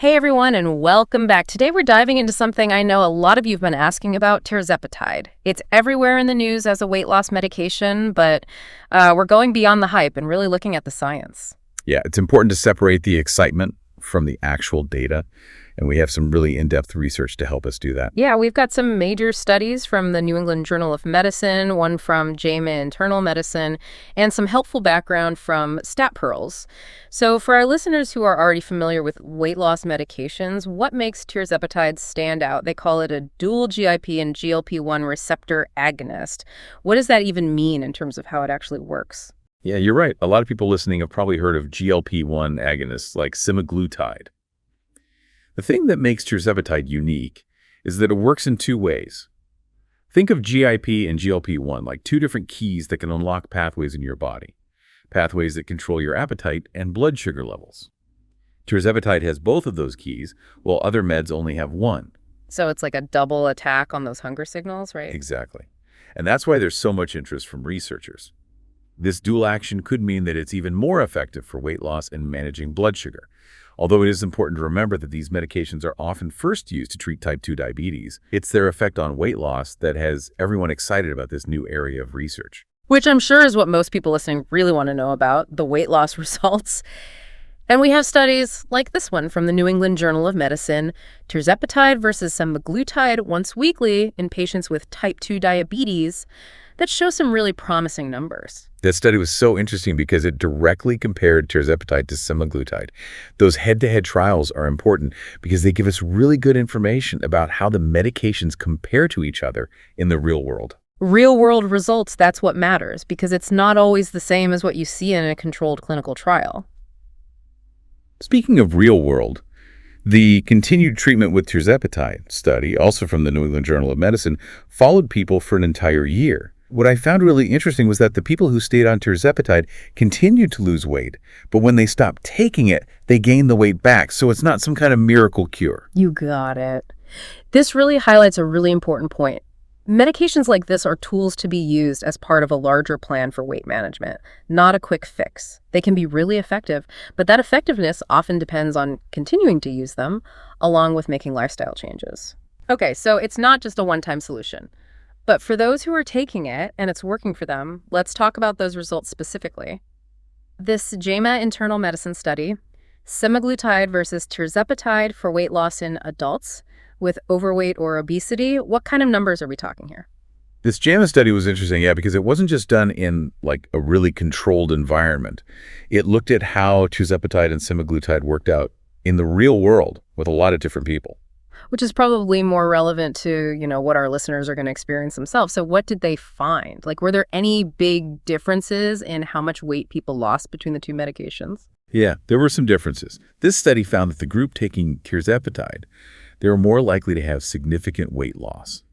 Hey everyone, and welcome back. Today we're diving into something I know a lot of you have been asking about, tirzepatide. It's everywhere in the news as a weight loss medication, but we're going beyond the hype and really looking at the science. Yeah, it's important to separate the excitement from the actual data, and we have some really in-depth research to help us do that. Yeah, we've got some major studies from the New England Journal of Medicine, one from JAMA Internal Medicine, and some helpful background from Stat Pearls. So for our listeners who are already familiar with weight loss medications, what makes tirzepatide stand out? They call it a dual GIP and GLP-1 receptor agonist. What does that even mean in terms of how it actually works? Yeah, you're right. A lot of people listening have probably heard of GLP-1 agonists like semaglutide. The thing that makes tirzepatide unique is that it works in two ways. Think of GIP and GLP-1 like two different keys that can unlock pathways in your body, pathways that control your appetite and blood sugar levels. Tirzepatide has both of those keys, while other meds only have one. So it's like a double attack on those hunger signals, right? Exactly. And that's why there's so much interest from researchers. This dual action could mean that it's even more effective for weight loss and managing blood sugar. Although it is important to remember that these medications are often first used to treat type 2 diabetes, it's their effect on weight loss that has everyone excited about this new area of research. Which I'm sure is what most people listening really want to know about, the weight loss results. And we have studies like this one from the New England Journal of Medicine, tirzepatide versus semaglutide once weekly in patients with type 2 diabetes, that show some really promising numbers. That study was so interesting because it directly compared tirzepatide to semaglutide. Those head-to-head trials are important because they give us really good information about how the medications compare to each other in the real world. Real-world results, that's what matters, because it's not always the same as what you see in a controlled clinical trial. Speaking of real world, the continued treatment with tirzepatide study, also from the New England Journal of Medicine, followed people for an entire year. What I found really interesting was that the people who stayed on tirzepatide continued to lose weight, but when they stopped taking it, they gained the weight back, so it's not some kind of miracle cure. You got it. This really highlights a really important point. Medications like this are tools to be used as part of a larger plan for weight management, not a quick fix. They can be really effective, but that effectiveness often depends on continuing to use them, along with making lifestyle changes. Okay, so it's not just a one-time solution. But for those who are taking it and it's working for them, let's talk about those results specifically. This JAMA Internal Medicine study, semaglutide versus tirzepatide for weight loss in adults with overweight or obesity, what kind of numbers are we talking here? This JAMA study was interesting, yeah, because it wasn't just done in like a really controlled environment. It looked at how tirzepatide and semaglutide worked out in the real world with a lot of different people. Which is probably more relevant to, what our listeners are going to experience themselves. So what did they find? Like, were there any big differences in how much weight people lost between the two medications? Yeah, there were some differences. This study found that the group taking tirzepatide, they were more likely to have significant weight loss.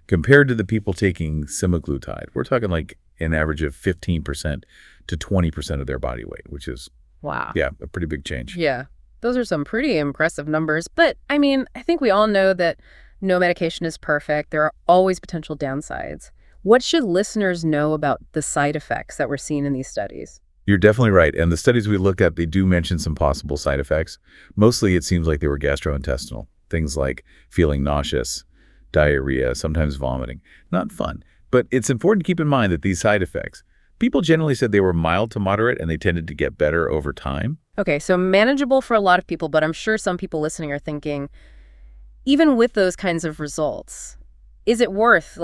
Compared to the people taking semaglutide, we're talking like an average of 15% to 20% of their body weight, which is, wow, yeah, a pretty big change. Yeah. Those are some pretty impressive numbers, but I think we all know that no medication is perfect. There are always potential downsides. What should listeners know about the side effects that we're seeing in these studies? You're definitely right. And the studies we looked at, they do mention some possible side effects. Mostly it seems like they were gastrointestinal. Things like feeling nauseous, diarrhea, sometimes vomiting. Not fun. But it's important to keep in mind that these side effects, people generally said they were mild to moderate and they tended to get better over time. Okay, so manageable for a lot of people, but I'm sure some people listening are thinking, even with those kinds of results, is it worth,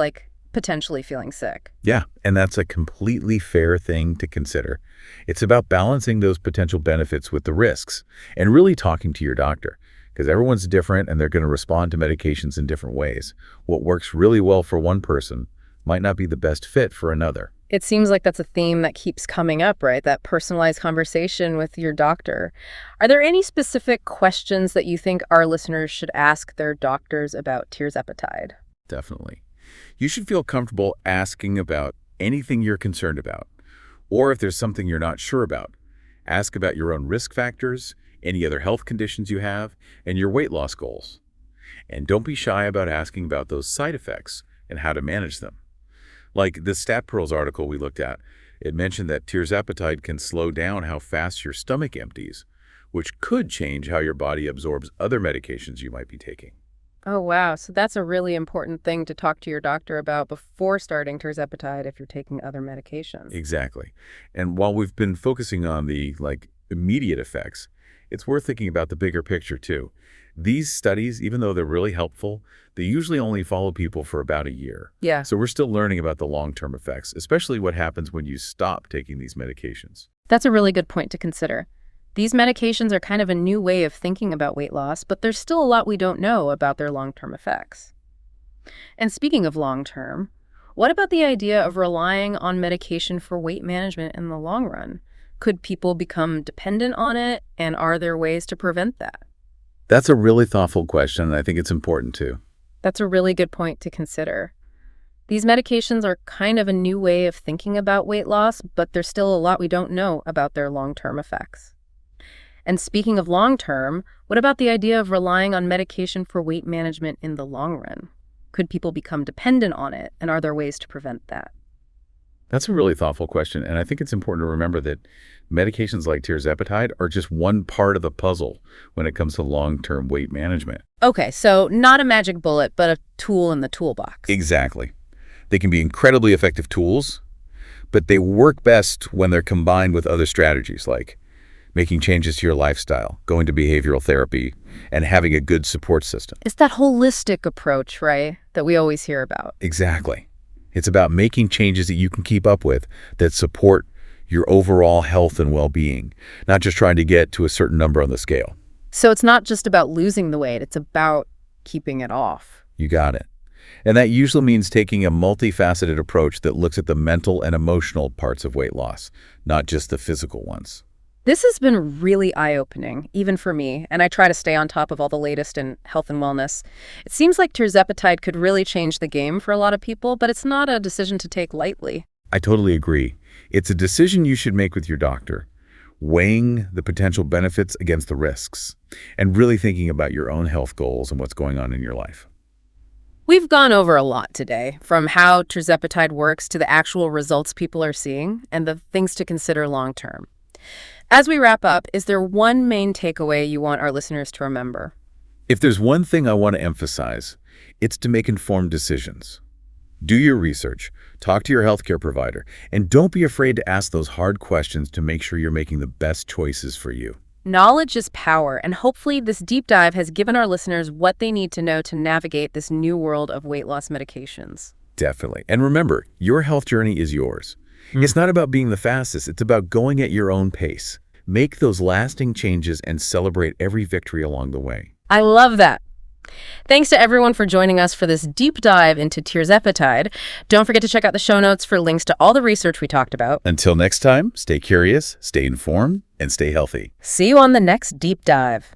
potentially feeling sick? Yeah, and that's a completely fair thing to consider. It's about balancing those potential benefits with the risks and really talking to your doctor, because everyone's different and they're going to respond to medications in different ways. What works really well for one person might not be the best fit for another. It seems like that's a theme that keeps coming up, right? That personalized conversation with your doctor. Are there any specific questions that you think our listeners should ask their doctors about tirzepatide? Definitely. You should feel comfortable asking about anything you're concerned about, or if there's something you're not sure about. Ask about your own risk factors, any other health conditions you have, and your weight loss goals. And don't be shy about asking about those side effects and how to manage them. Like the Stat Pearls article we looked at, it mentioned that tirzepatide can slow down how fast your stomach empties, which could change how your body absorbs other medications you might be taking. Oh, wow. So that's a really important thing to talk to your doctor about before starting tirzepatide if you're taking other medications. Exactly. And while we've been focusing on the immediate effects, it's worth thinking about the bigger picture too. These studies, even though they're really helpful, they usually only follow people for about a year. Yeah. So we're still learning about the long-term effects, especially what happens when you stop taking these medications. That's a really good point to consider. These medications are kind of a new way of thinking about weight loss, but there's still a lot we don't know about their long-term effects. And speaking of long-term, what about the idea of relying on medication for weight management in the long run? Could people become dependent on it, and are there ways to prevent that? That's a really thoughtful question, and I think it's important too. That's a really good point to consider. These medications are kind of a new way of thinking about weight loss, but there's still a lot we don't know about their long-term effects. And speaking of long-term, what about the idea of relying on medication for weight management in the long run? Could people become dependent on it, and are there ways to prevent that? That's a really thoughtful question, and I think it's important to remember that medications like tirzepatide are just one part of the puzzle when it comes to long-term weight management. Okay, so not a magic bullet, but a tool in the toolbox. Exactly. They can be incredibly effective tools, but they work best when they're combined with other strategies like making changes to your lifestyle, going to behavioral therapy, and having a good support system. It's that holistic approach, right, that we always hear about. Exactly. It's about making changes that you can keep up with that support your overall health and well-being, not just trying to get to a certain number on the scale. So it's not just about losing the weight, it's about keeping it off. You got it. And that usually means taking a multifaceted approach that looks at the mental and emotional parts of weight loss, not just the physical ones. This has been really eye-opening, even for me, and I try to stay on top of all the latest in health and wellness. It seems like tirzepatide could really change the game for a lot of people, but it's not a decision to take lightly. I totally agree. It's a decision you should make with your doctor, weighing the potential benefits against the risks, and really thinking about your own health goals and what's going on in your life. We've gone over a lot today, from how tirzepatide works to the actual results people are seeing and the things to consider long-term. As we wrap up, is there one main takeaway you want our listeners to remember? If there's one thing I want to emphasize, it's to make informed decisions. Do your research, talk to your healthcare provider, and don't be afraid to ask those hard questions to make sure you're making the best choices for you. Knowledge is power, and hopefully this deep dive has given our listeners what they need to know to navigate this new world of weight loss medications. Definitely. And remember, your health journey is yours. It's not about being the fastest. It's about going at your own pace. Make those lasting changes and celebrate every victory along the way. I love that. Thanks to everyone for joining us for this deep dive into tirzepatide. Don't forget to check out the show notes for links to all the research we talked about. Until next time, stay curious, stay informed, and stay healthy. See you on the next deep dive.